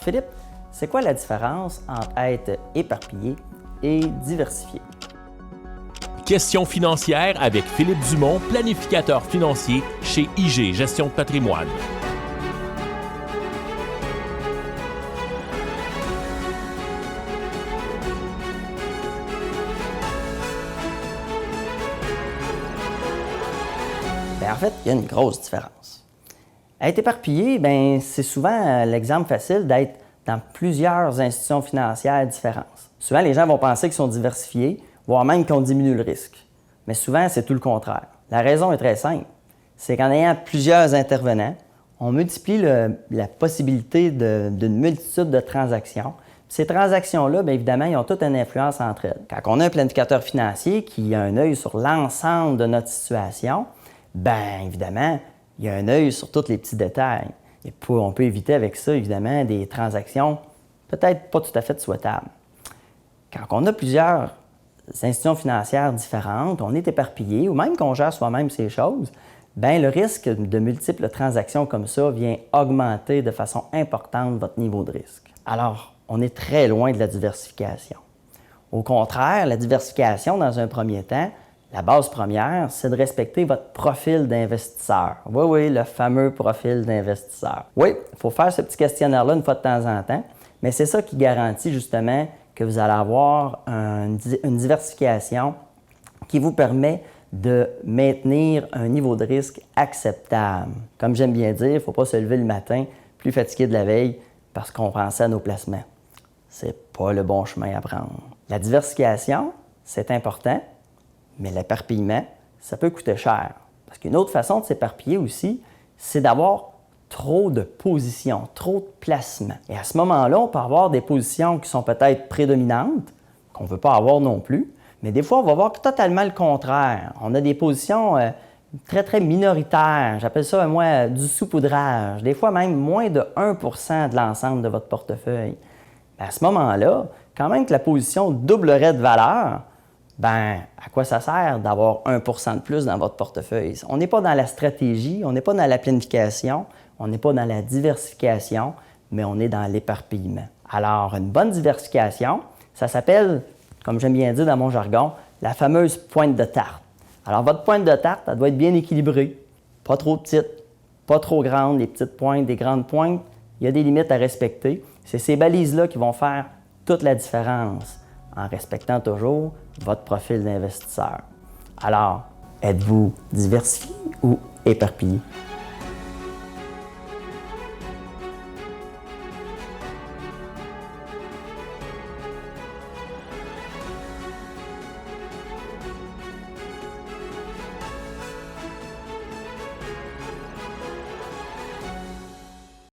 Philippe, c'est quoi la différence entre être éparpillé et diversifié? Questions financières avec Philippe Dumont, planificateur financier chez IG Gestion de patrimoine. En fait, il y a une grosse différence. Être éparpillé, c'est souvent l'exemple facile d'être dans plusieurs institutions financières différentes. Souvent, les gens vont penser qu'ils sont diversifiés, voire même qu'on diminue le risque. Mais souvent, c'est tout le contraire. La raison est très simple. C'est qu'en ayant plusieurs intervenants, on multiplie la possibilité d'une multitude de transactions. Puis ces transactions-là, évidemment, ils ont toutes une influence entre elles. Quand on a un planificateur financier qui a un œil sur l'ensemble de notre situation, évidemment, il y a un œil sur tous les petits détails. Et on peut éviter avec ça, évidemment, des transactions peut-être pas tout à fait souhaitables. Quand on a plusieurs institutions financières différentes, on est éparpillé, ou même qu'on gère soi-même ces choses, le risque de multiples transactions comme ça vient augmenter de façon importante votre niveau de risque. Alors, on est très loin de la diversification. Au contraire, la diversification, dans un premier temps, la base première, c'est de respecter votre profil d'investisseur. Oui, le fameux profil d'investisseur. Oui, il faut faire ce petit questionnaire-là une fois de temps en temps, mais c'est ça qui garantit justement que vous allez avoir une diversification qui vous permet de maintenir un niveau de risque acceptable. Comme j'aime bien dire, il ne faut pas se lever le matin plus fatigué de la veille parce qu'on pensait à nos placements. C'est pas le bon chemin à prendre. La diversification, c'est important, mais l'éparpillement, ça peut coûter cher. Parce qu'une autre façon de s'éparpiller aussi, c'est d'avoir trop de positions, trop de placements. Et à ce moment-là, on peut avoir des positions qui sont peut-être prédominantes, qu'on ne veut pas avoir non plus, mais des fois, on va voir totalement le contraire. On a des positions très, très minoritaires. J'appelle ça, moi, du saupoudrage. Des fois, même moins de 1% de l'ensemble de votre portefeuille. À ce moment-là, quand même que la position doublerait de valeur, à quoi ça sert d'avoir 1% de plus dans votre portefeuille? On n'est pas dans la stratégie, on n'est pas dans la planification, on n'est pas dans la diversification, mais on est dans l'éparpillement. Alors, une bonne diversification, ça s'appelle, comme j'aime bien dire dans mon jargon, la fameuse pointe de tarte. Alors, votre pointe de tarte, elle doit être bien équilibrée, pas trop petite, pas trop grande, les petites pointes, des grandes pointes. Il y a des limites à respecter. C'est ces balises-là qui vont faire toute la différence en respectant toujours votre profil d'investisseur. Alors, êtes-vous diversifié ou éparpillé?